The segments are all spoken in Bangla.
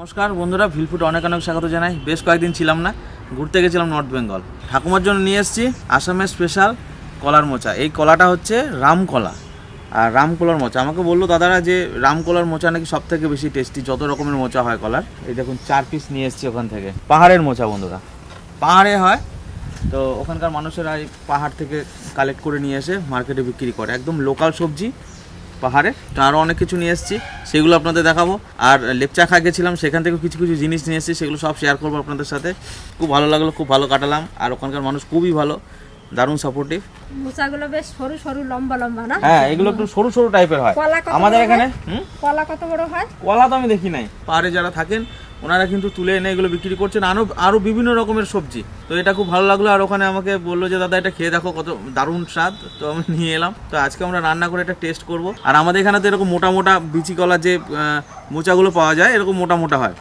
নমস্কার বন্ধুরা, ভিলফুড অনেক অনেক স্বাগত জানাই। বেশ কয়েকদিন ছিলাম না, ঘুরতে গেছিলাম নর্থ বেঙ্গল। ঠাকুমার জন্য নিয়ে এসেছি আসামের স্পেশাল কলার মোচা। এই কলাটা হচ্ছে রামকলা, আর রামকলার মোচা। আমাকে বললো দাদারা যে রামকলার মোচা নাকি সব থেকে বেশি টেস্টি, যত রকমের মোচা হয় কলার। এই দেখুন 4 পিস নিয়ে এসেছি ওখান থেকে। পাহাড়ের মোচা বন্ধুরা, পাহাড়ে হয় তো ওখানকার মানুষেরা এই পাহাড় থেকে কালেক্ট করে নিয়ে এসে মার্কেটে বিক্রি করে। একদম লোকাল সবজি পাহাড়ে। তো আরও অনেক কিছু নিয়ে এসেছি, সেগুলো আপনাদের দেখাবো। আর লেপচা খা গেছিলাম, সেখান থেকে কিছু কিছু জিনিস নিয়ে এসেছি, সেগুলো সব শেয়ার করবো আপনাদের সাথে। খুব ভালো লাগলো, খুব ভালো কাটালাম। আর ওখানকার মানুষ খুবই ভালো, দারুণ সাপোর্টিভ। মোচাগুলো বেশ সরু সরু লম্বা লম্বা না? হ্যাঁ, এগুলো একটু সরু সরু টাইপের হয় আমাদের এখানে। কলা কত বড় হয়? কলা তো আমি দেখি নাই। পাহাড়ে যারা থাকেন ওনারা কিন্তু তুলে এনে এগুলো বিক্রি করছেন, আরও বিভিন্ন রকমের সবজি। তো এটা খুব ভালো লাগলো। আর ওখানে আমাকে বললো যে দাদা এটা খেয়ে দেখো, কত দারুণ স্বাদ। তো আমি নিয়ে এলাম। তো আজকে আমরা রান্না করে এটা টেস্ট করব। আর আমাদের এখানে তো এরকম মোটা মোটা বিচি কলা যে মোচাগুলো পাওয়া যায়, এরকম মোটা মোটা হয়,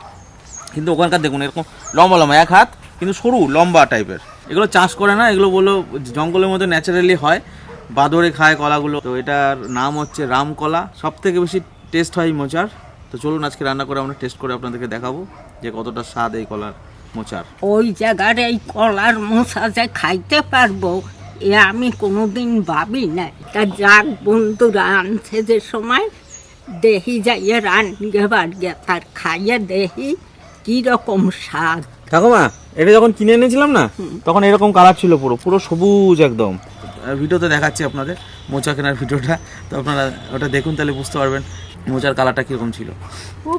কিন্তু ওখানকার দেখুন এরকম লম্বা লম্বা, এক হাত কিন্তু সরু লম্বা টাইপের। এগুলো চাষ করে না, এগুলো বললো জঙ্গলের মধ্যে ন্যাচারালি হয়, বাদরে খায় কলাগুলো। তো এটার নাম হচ্ছে রামকলা। সব থেকে বেশি টেস্ট হয় মোচার। তো চলুন আজকে রান্না করে আমরা টেস্ট করে আপনাদেরকে দেখাবো যে কতটা স্বাদ এই কলার মোচার। ওই জায়গার এই কলার মোচা যে খাইতে পারবো এ আমি কোনোদিন ভাবি নাই। তা যাক বন্ধুরা আনছে যে সময় দেখি যাইয়ে রান্নাবার গে তার খাইয়ে দেখি কিরকম স্বাদ। ঠাকুমা, এটা যখন কিনে এনেছিলাম না, তখন এরকম কালার ছিল, পুরো পুরো সবুজ একদম। ভিডিওতে দেখাচ্ছি আপনাদের মোচা কেনার ভিডিওটা, তো আপনারা ওটা দেখুন, তাহলে বুঝতে পারবেন মোচার কালারটা কিরকম ছিল।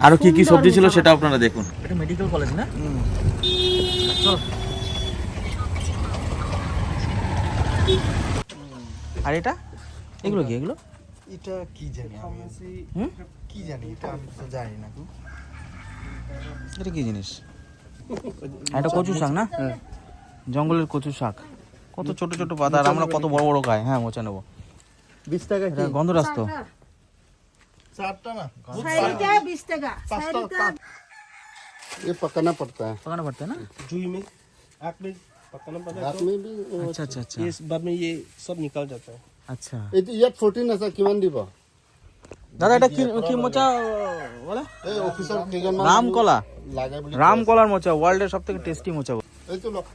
আরো কি কি সবজি ছিল সেটা আপনারা দেখুন। এটা মেডিকেল কলেজ না? চল। আর এটা এগুলো কি? এগুলো এটা কি জানি আমি, কি জানি এটা আমি তো জানি না। এটা কি জিনিস? এটা কচু শাক না? জঙ্গলের কচু শাক, কত ছোট ছোট পাতা, আর আমরা কত বড় বড় খাই। হ্যাঁ, মোচা নেবো। 20 টাকা কি? গন্ধরাজ তো। 4টা ना, 20 টাকা। ये पकाना पड़ता है। पकाना पड़ता है ना? जुई में आग में पकाना पड़ता है। रात में भी अच्छा अच्छा अच्छा ये बाद में ये सब निकल जाता है। अच्छा। ये 14 আছে কিমান দিব? দাদা এটা কি মোচা বলে? এই অফিসার কেজন রামকলা। লাগে বলি রামকলার মোচা ওয়ার্ল্ডের সবথেকে টেস্টি মোচা। এই তো লোক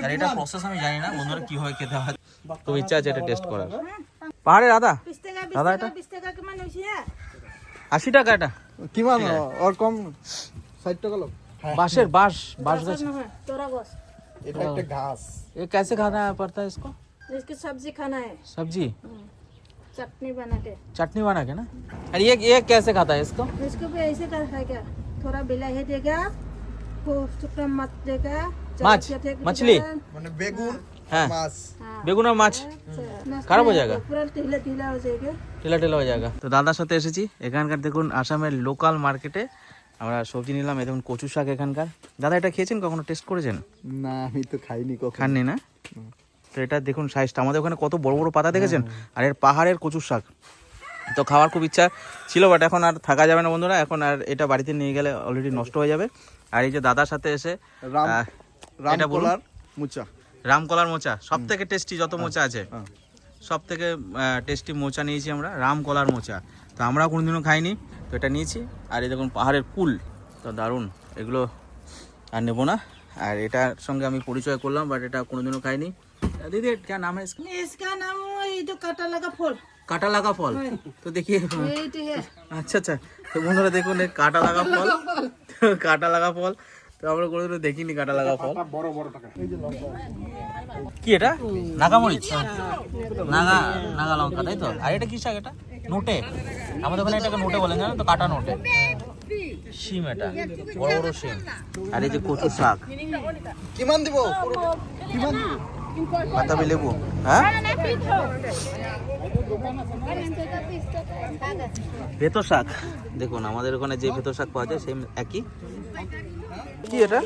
আর এটা প্রসেস আমি জানি না বন্ধুরা, কি হয় খেতে হয়। তো ইচ্ছা আছে এটা টেস্ট করার। পাহাড়ে দাদা, 20 টাকা, দাদা এটা 20 টাকা কেমন হইছে? 80 টাকা। এটা কিমান আর কম 60 টাকা লোক। बाँस गाछ। তোরা গোস। এটা একটা ঘাস। ये कैसे खाना पड़ता है इसको? इसकी सब्जी खाना है, सब्जी चटनी बना के। चटनी बना के ना। और ये कैसे खाता है इसको? इसको भी ऐसे कर खाएगा, थोड़ा बिलाही देगा, खूब टुकड़ा मत देगा, माछ, मछली। মানে বেগুন हाँ, মাছ। বেগুন আর মাছ খারাপ হয়ে যাবে, पूरा ढीला ढीला हो जाएगा। টেলা টেলা হয়ে যাবে। তো দাদার সাথে এসেছি এখানকার, দেখুন আসামের লোকাল মার্কেটে আমরা সবজি নিলাম। এই দেখুন কচু শাক এখানকার। দাদা এটা খেয়েছেন কখনো, টেস্ট করেছেন? না আমি তো খাইনি কখনো। খাননি না? তো এটা দেখুন সাইজটা, আমাদের ওখানে কত বড় বড় পাতা দেখেছেন, আর এর পাহাড়ের কচুর শাক। তো খাওয়ার খুব ইচ্ছা ছিল, বাট এখন আর থাকা যাবে না বন্ধুরা। এখন আর এটা বাড়িতে নিয়ে গেলে অলরেডি নষ্ট হয়ে যাবে। আর এই যে দাদার সাথে এসে এটা বলুন, রামকলার মোচা। রামকলার মোচা সব থেকে টেস্টি, যত মোচা আছে সব থেকে টেস্টি মোচা নিয়েছি আমরা, রামকলার মোচা। তো আমরা কোনোদিনও খাইনি, তো এটা নিয়েছি। আর এই দেখুন পাহাড়ের কুল, তো দারুণ। এগুলো আর নেবো না। আর এটার সঙ্গে আমি পরিচয় করলাম, বাট এটা কোনোদিনও খাইনি। दीदी क्या नाम है इसका? इसका नाम ये तो काटा लगा फूल। काटा लगा फल। तो देखिए, ये तो है। আচ্ছা আচ্ছা। তো বন্ধুরা দেখুন এই কাটা লাগা ফল, কাটা লাগা ফল। তো আমরা কোনোদিনও দেখিনি কাটা লাগা ফল। বড় বড় টাকা। এই যে লঙ্কা। কি এটা? নাগামরিচ, নাগা লঙ্কা, তাই তো? আর এটা কি শাক? এটা নোটে, আমাদের ওখানে এটাকে নোটে বলেন, জানেন তো? কাটা নোটে। শিম, এটা বড় বড় শিম। আর এই যে কচু শাক। কিমান দিব? কিমান দিব? বাতাবি লেবু। হ্যাঁ, ভেতো শাক। দেখুন আমাদের ওখানে যে ভেতো শাক পাওয়া যায় সেম একই। কি এটা?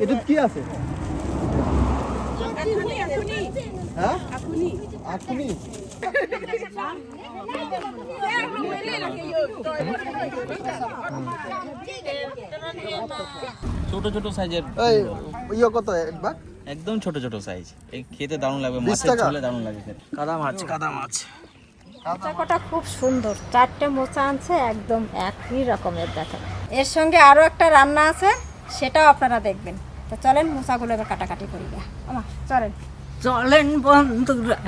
এটা কি আছে? হ্যাঁ আখুনি। ছোট ছোট সাইজের। এই ইয়া কত একবার? একদম ছোট ছোট সাইজ। এই খেতে দারুণ লাগবে, 20 মাছের টাকা? ঝোলে দারুণ লাগে খেতে। কাদা মাছ, কাদা মাছ। মোচা কটা খুব সুন্দর, 4টে মোচা আনছে একদম একই রকমের দেখেন। এর সঙ্গে আরও একটা রান্না আছে, সেটাও আপনারা দেখবেন। তো চলেন মোচাগুলো এবার কাটাকাটি করি গা। আমা চলেন। চলেন বন্ধুরা,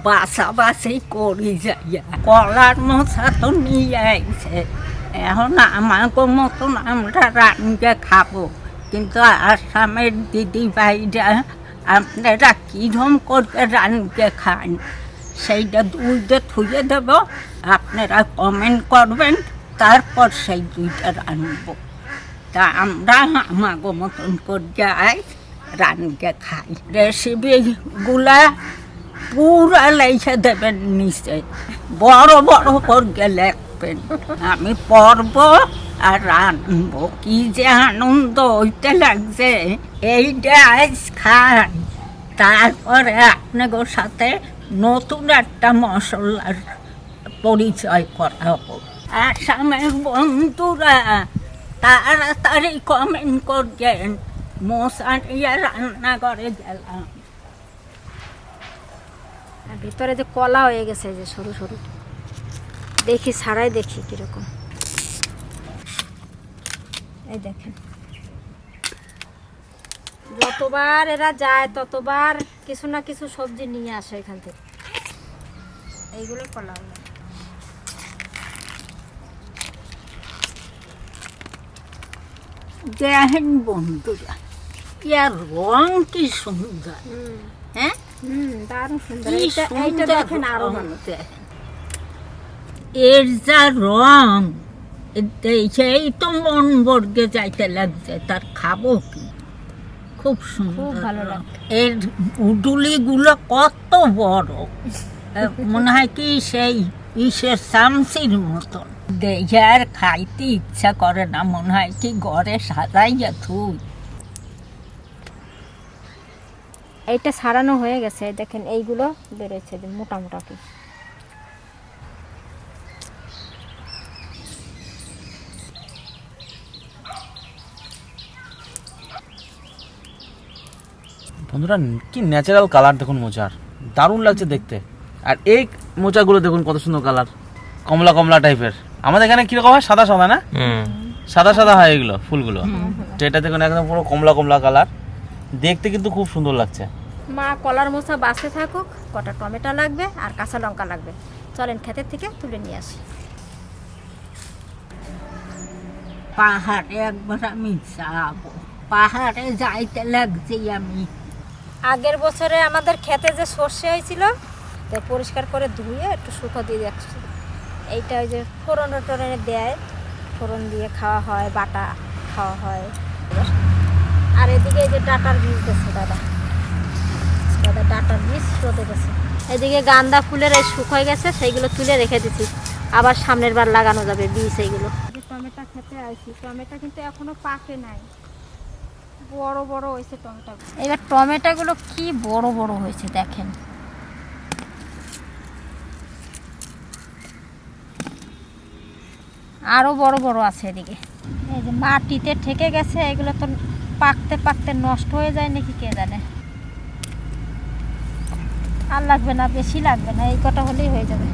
বাসাবাসি করি যাইয়া। কলার মোচা তো নিয়ে আইছে, এখন আমাকে মতন আমরা রান্না খাবো। কিন্তু আসামের দিদি ভাইরা আপনারা কীরকম করে রান্না খান সেইটা দুইটা থুয়ে দেব, আপনারা কমেন্ট করবেন, তারপর সেই দুইটা রানবো। তা আমরা আমাকে মতন করে যাই রান্না খাই। রেসিপিগুলা পুরা লেখে দেবেন নিচে, বড় বড় করে লিখবেন। আমি পড়ব আর রানবো। কি যে আনন্দ হইতে লাগছে, এইটা আজ খাই, তারপরে আপনাদের সাথে নতুন একটা মশলার পরিচয় করাবো। আসামের বন্ধুরা তাড়াতাড়ি কমেন্ট করবেন। মোচা নিয়ে রান্না করে গেলাম। আর ভিতরে যে কলা হয়ে গেছে, যে সরু সরু, দেখি ছাড়াই দেখি কিরকম। এই দেখেন, যতবার এরা যায় ততবার কিছু না কিছু সবজি নিয়ে আসে এখান থেকে। এইগুলো কলা হলো। দেখেন বন্ধুরা, ইয়ার রং কি সুন্দর, হ্যাঁ দারুণ সুন্দর। কি এইটা সুন্দর দেখেন আরো রং ভালো। দেখেন। এর যা রং দেখেই তো মন বর্গে যাইতে লাগছে, তার খাবো কি, খুব সুন্দর, খুব ভালো রং। লাগে। এর উডুলি গুলো কত বড়, মনে হয় কি সেই ইসের চামচির মতন। দেখে আর খাইতে ইচ্ছা করে না, মনে হয় কি ঘরে সাজাইয়া থুই। এইটা ছাড়ানো হয়ে গেছে, দেখেন এইগুলো বেরোচ্ছে যে মোটা মোটা কি। বন্ধুরা কি ন্যাচারাল কালার দেখুন মোচার, দারুণ লাগছে দেখতে। আর এই মোচাগুলো দেখুন কত সুন্দর কালার, কমলা কমলা টাইপের। আমাদের এখানে কিরকম হয়, সাদা সাদা না, সাদা সাদা হয় এগুলো ফুলগুলো। তো এটা দেখুন একদম পুরো কমলা কমলা কালার, দেখতে কিন্তু খুব সুন্দর লাগছে। মা কলার মোচা বাসে থাকুক, কটা টমেটো লাগবে আর কাঁচা লঙ্কা লাগবে। চলেন ক্ষেতের থেকে তুলে নিয়ে আসি। পাহাড়ে একবার আমি যাব, পাহাড়ে যাইতে লাগছি আমি। আগের বছরে আমাদের ক্ষেতে যে সর্ষে হয়েছিল, তো পরিষ্কার করে ধুয়ে একটু শুকো দিয়ে যাচ্ছি। এইটা ওই যে ফোড়ন টোড়নে দেয়, ফোড়ন দিয়ে খাওয়া হয়, বাটা খাওয়া হয়। আর এদিকে এই যে ডাটার বীজ দিচ্ছে দাদা, দাদা ডাটার বীজ রোদে গেছে। এদিকে গাঁদা ফুলের এই শুকোয় গেছে, সেইগুলো তুলে রেখে দিচ্ছি, আবার সামনের বার লাগানো যাবে বীজ এইগুলো। টমেটো খেতে আইছি, টমেটো কিন্তু এখনো পাকে নাই, বড় বড় হয়েছে টমেটো। এবার টমেটোগুলো কি বড় বড় হয়েছে দেখেন। আরো বড় বড় আছে এদিকে। এই যে মাটিতে ঠেকে গেছে, এগুলো তো পাকতে পাকতে নষ্ট হয়ে যায় নাকি কে জানে। আর লাগবে না, বেশি লাগবে না, এই কটা হলেই হয়ে যাবে।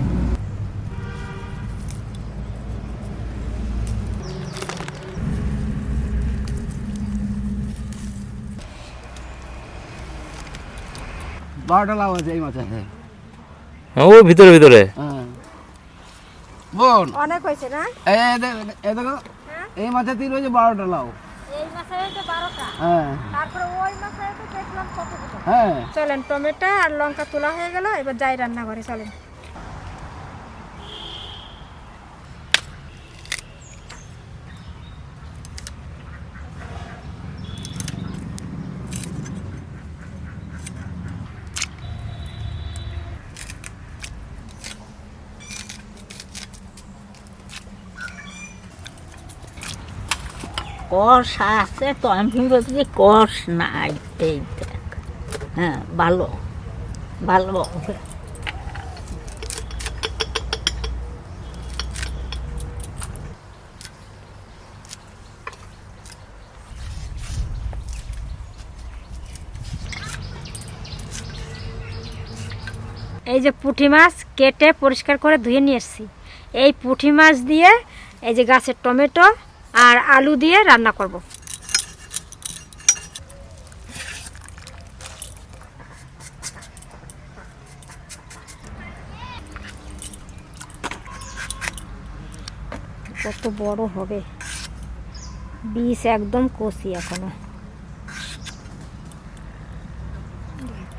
বারোটা লাভ আছে এই মাছে। ও ভিতরে ভিতরে হ্যাঁ বোন, অনেক হয়েছে না? দেখো এই মাছে তিল হয়েছে 12টা লাউ। এই মাসে হয়েছে 12টা, হ্যাঁ তারপরে ওই মাসে তো দেখলাম কতগুলো। হ্যাঁ চলেন, টমেটো আর লঙ্কা তোলা হয়ে গেল, এবার যাই রান্নাঘরে। চলেন। কষ আছে তো, আমি বলছি কষ নাই। এই দেখ, হ্যাঁ ভালো ভালো। এই যে পুঁটি মাছ কেটে পরিষ্কার করে ধুয়ে নিয়ে এসেছি। এই পুঁটি মাছ দিয়ে এই যে গাছের টমেটো আর আলু দিয়ে রান্না করব। কত বড় হবে, বীজ একদম কচি এখনো।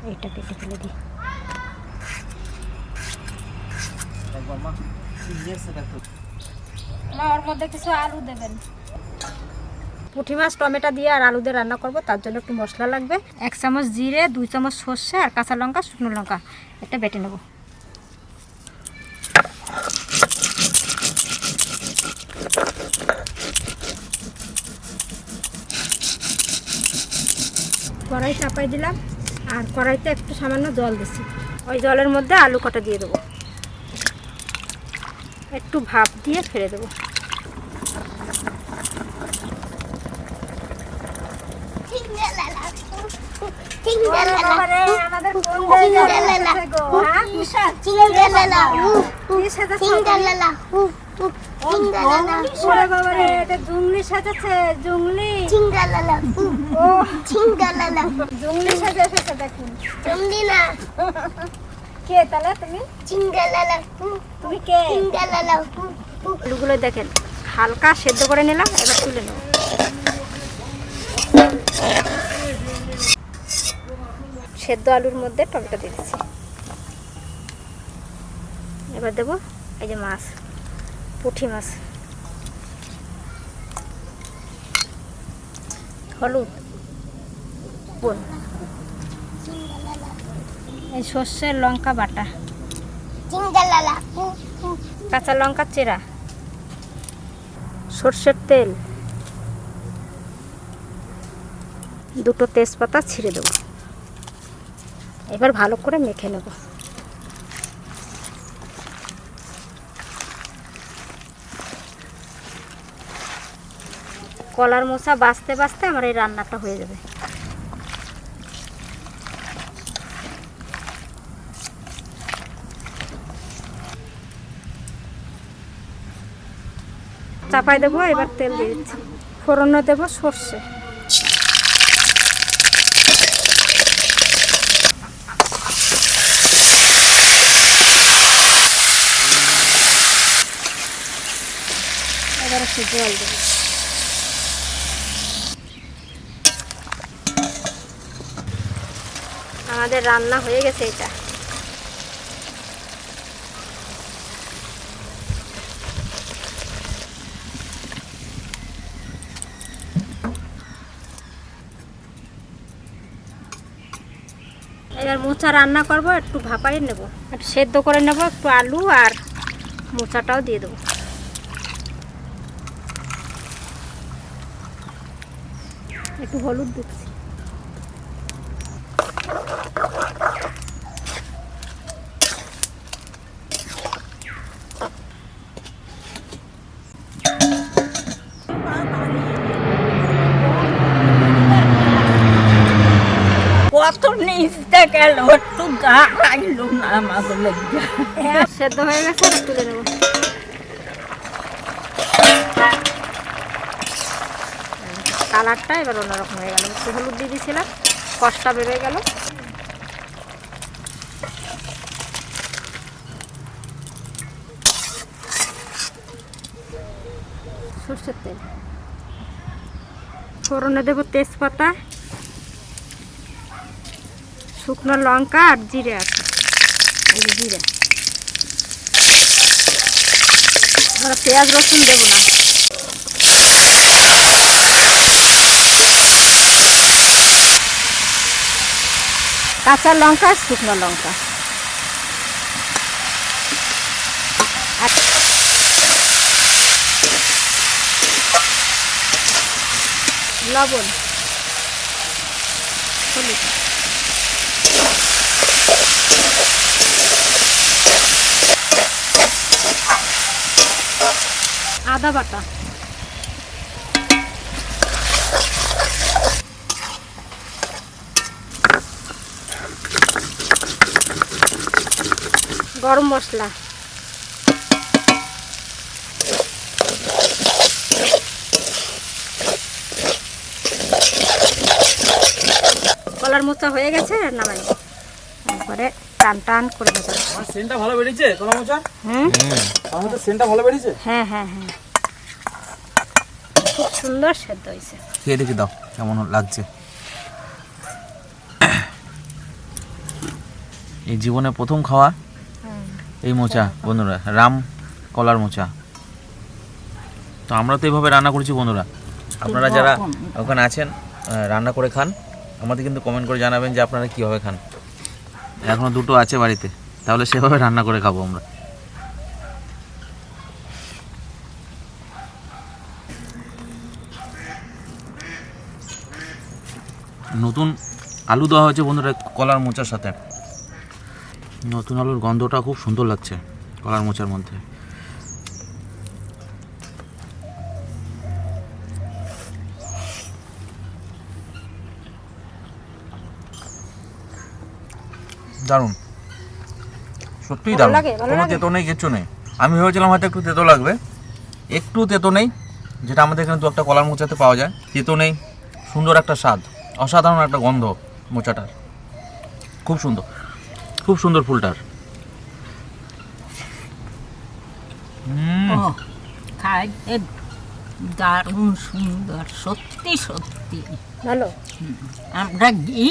এইটা কেটে ফেলে দিই। ওর মধ্যে কিছু আলু দেবেন। পুঁটি মাছ টমেটো দিয়ে আর আলু দিয়ে রান্না করব, তার জন্য একটু মশলা লাগবে। 1 চামচ জিরে, 2 চামচ সর্ষে আর কাঁচা লঙ্কা, শুকনো লঙ্কা এটা বেটে নেব। কড়াই চাপাই দিলাম আর কড়াইতে একটু সামান্য জল দিচ্ছি। ওই জলের মধ্যে আলু কটা দিয়ে দেবো, একটু ভাপ দিয়ে ফেলে দেবো। জুংলি সাজাচ্ছে, জুংলি জুংলি সাজা এসেছে দেখুন। কে তাহলে তুমি? তুমি কে? আলুগুলো দেখেন হালকা সেদ্ধ করে নিলাম, এবার তুলে নেব। সেদ্ধ আলুর মধ্যে টমেটো দিয়ে দিচ্ছি। এবার দেবো এই যে মাছ, পুঁটি মাছ, হলুদ, এই সর্ষে লঙ্কা বাটা, কাঁচা লঙ্কা চেরা, সর্ষের তেল, 2টো তেজপাতা ছিঁড়ে দেবো। এবার ভালো করে মেখে নেব। কলার মোচা বাছতে বাছতে আমার এই রান্নাটা হয়ে যাবে। চাপাই দেবো, এবার তেল দিয়ে দিচ্ছি। ফোড়নে দেবো সর্ষে, এবার একটু জল দেবো। আমাদের রান্না হয়ে গেছে। এটা এবার মোচা রান্না করব, একটু ভাপাই নেব, একটু সেদ্ধ করে নেব, একটু আলু আর মোচাটাও দিয়ে দেবো। একটু হলুদ দিচ্ছি। কত নিচতে গেল, একটু গা খাইল না আমাদের লেগে। সেদ্ধ হয়ে গেছে, তুলে নেব। কালারটা এবার অন্যরকম হয়ে গেল। একটু হলুদ দিয়ে দিয়েছিলাম, কষটা বেরোয় গেল। সরষের তেল, ফোড়নে দেবো তেজপাতা, শুকনো লঙ্কা আর জিরে আছে, এই যে জিরে। আমরা পেঁয়াজ রসুন দেবো না। কাঁচা লঙ্কা, শুকনো লঙ্কা, লবণ, হলুদ, আদা বাটা, গরম মশলা, কলার মোচা হয়ে গেছে, নামাই তারপরে টান টান করে ভাজা। আমার সেন্টটা ভালো বেরিয়েছে কলা মোচা। হুম, আমার তো সেন্টটা ভালো বেরিয়েছে। হ্যাঁ হ্যাঁ হ্যাঁ, খুব সুন্দর সেদ্ধ হয়েছে। খেয়ে দেখি দাও কেমন লাগছে। এই জীবনে প্রথম খাওয়া এই মোচা বন্ধুরা, রাম কলার মোচা। তো আমরা তো এইভাবে রান্না করেছি বন্ধুরা, আপনারা যারা ওখানে আছেন রান্না করে খান, আমাদের কিন্তু কমেন্ট করে জানাবেন যে আপনারা কীভাবে খান। এখনও দুটো আছে বাড়িতে, তাহলে সেভাবে রান্না করে খাবো আমরা। নতুন আলু দেওয়া হয়েছে বন্ধুরা কলার মোচার সাথে। নতুন আলুর গন্ধটা খুব সুন্দর লাগছে কলার মোচার মধ্যে। দারুণ, সত্যিই দারুণ, কোনো তেতো নেই, কিচ্ছু নেই। আমি ভেবেছিলাম হয়তো একটু তেতো লাগবে, একটু তেতো নেই, যেটা আমাদের এখানে দু একটা কলার মোচাতে পাওয়া যায়। তেতো নেই, সুন্দর একটা স্বাদ, অসাধারণ একটা গন্ধ মোচাটার, খুব সুন্দর, খুব সুন্দর ফুলটার। ও খাইতে দারুণ সুন্দর, সত্যি সত্যি ভালো। আমরা ঘি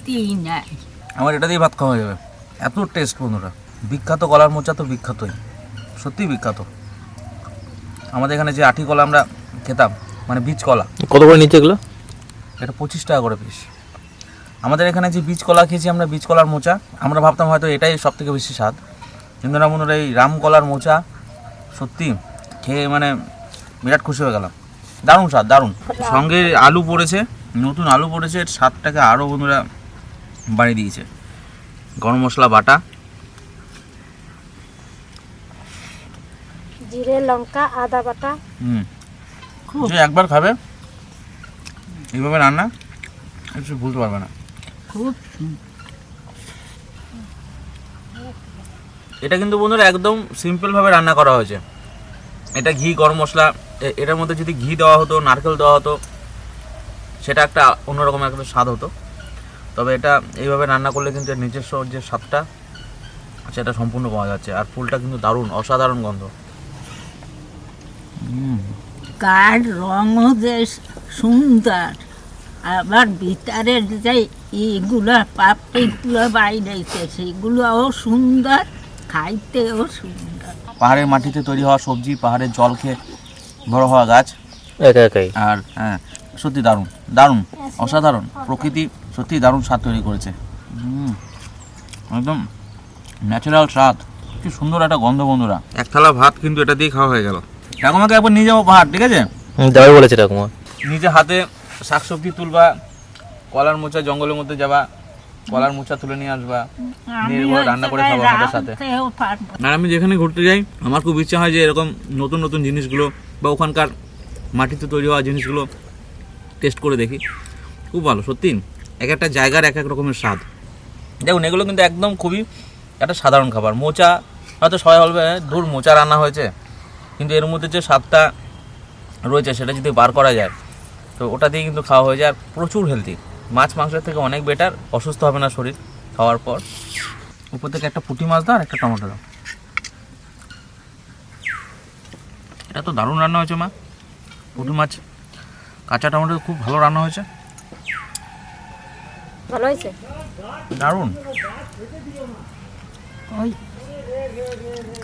দিই না। আমার এটা দিয়ে ভাত খাওয়া যাবে, এত টেস্ট বন্ধুরা। বিখ্যাত কলার মোচা তো বিখ্যাতই, সত্যিই বিখ্যাত। আমাদের এখানে যে আঠি কলা আমরা খেতাম, মানে বীজ কলা, কত করে নিচ্ছে এগুলো? এটা 25 টাকা করে পিস। আমাদের এখানে যে বীজ কলা খেয়েছি আমরা, বীজ কলার মোচা, আমরা ভাবতাম হয়তো এটাই সব থেকে বেশি স্বাদ, কিন্তু না বন্ধুরা, এই রাম কলার মোচা সত্যি খেয়ে মানে বিরাট খুশি হয়ে গেলাম। দারুণ স্বাদ, দারুণ। সঙ্গে আলু পড়েছে, নতুন আলু পড়েছে, স্বাদটাকে আরও বন্ধুরা বাড়িয়ে দিয়েছে। গরম মশলা বাটা, জিরে লঙ্কা আদা বাটা। যে একবার খাবে এইভাবে রান্না, কিছু ভুলতে পারবে না। খুব এটা কিন্তু বন্ধুরা একদম সিম্পলভাবে রান্না করা হয়েছে। এটা ঘি, গরম মশলা, এটার মধ্যে যদি ঘি দেওয়া হতো, নারকেল দেওয়া হতো, সেটা একটা অন্যরকম একটা স্বাদ হতো। তবে এটা এইভাবে রান্না করলে কিন্তু এর নিজস্ব যে স্বাদটা সেটা সম্পূর্ণ পাওয়া যাচ্ছে। আর ফুলটা কিন্তু দারুণ, অসাধারণ গন্ধ। গার রঙও যে সুন্দর, আবার ভিতরের যে এইগুলো পাপড়িগুলো বাইরেছে সেগুলোও সুন্দর, খাইতেও সুন্দর। পাহাড়ের মাটিতে তৈরি হওয়া সবজি, পাহাড়ের জল খেয়ে বড় হওয়া গাছ, একাই। আর হ্যাঁ সত্যি দারুণ, দারুণ, অসাধারণ। প্রকৃতি সত্যি দারুণ স্বাদ তৈরি করেছে। একদম ন্যাচারাল স্বাদ, কি সুন্দর একটা গন্ধ বন্ধুরা। এক থালা ভাত কিন্তু এটা দিয়ে খাওয়া হয়ে গেল। ঠাকুমাকে একবার নিয়ে যাবো পাহাড়, ঠিক আছে? যাবে বলেছে ঠাকুমা। নিজে হাতে শাকসবজি তুলবা, কলার মোচা জঙ্গলের মধ্যে যাবা, কলার মোচা তুলে নিয়ে আসবা, নিয়ে এগুলো রান্না করে খাবো আমাদের সাথে। রাঁধতেও পারবো। আর আমি যেখানে ঘুরতে যাই আমার খুব ইচ্ছা হয় যে এরকম নতুন নতুন জিনিসগুলো বা ওখানকার মাটিতে তৈরি হওয়া জিনিসগুলো টেস্ট করে দেখি। খুব ভালো সত্যি, এক একটা জায়গার এক এক রকমের স্বাদ। দেখুন এগুলো কিন্তু একদম খুবই একটা সাধারণ খাবার। মোচা হয়তো সবাই বলবে ধুর মোচা রান্না হয়েছে, কিন্তু এর মধ্যে যে স্বাদটা রয়েছে সেটা যদি বার করা যায় তো ওটা দিয়ে কিন্তু খাওয়া হয়ে যায়। আর প্রচুর হেলদি, মাছ মাংসের থেকে অনেক বেটার, অসুস্থ হবে না শরীর খাওয়ার পর। উপর থেকে একটা পুঁটি মাছ দাও আর একটা টমেটো দাও। এটা তো দারুণ রান্না হয়েছে মা, পুঁটি মাছ কাঁচা টমেটো খুব ভালো রান্না হয়েছে, ভালো হয়েছে, দারুণ। ওই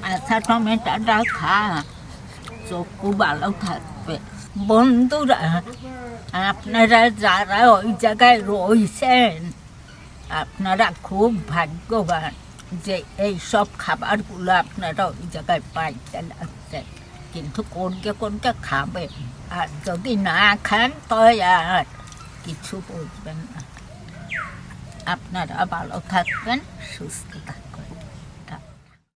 কাঁচা টমেটোটা খা, চক্ষু ভালো থাকবে। বন্ধুরা, আপনারা যারা ওই জায়গায় রয়েছেন আপনারা খুব ভাগ্যবান যে এই সব খাবারগুলো আপনারা ওই জায়গায় পাইতে লাগছেন। কিন্তু করতে করতে খাবেন, আর যদি না খান তো আর কিছু বুঝবেন না। আপনারা ভালো থাকবেন, সুস্থ থাকবেন।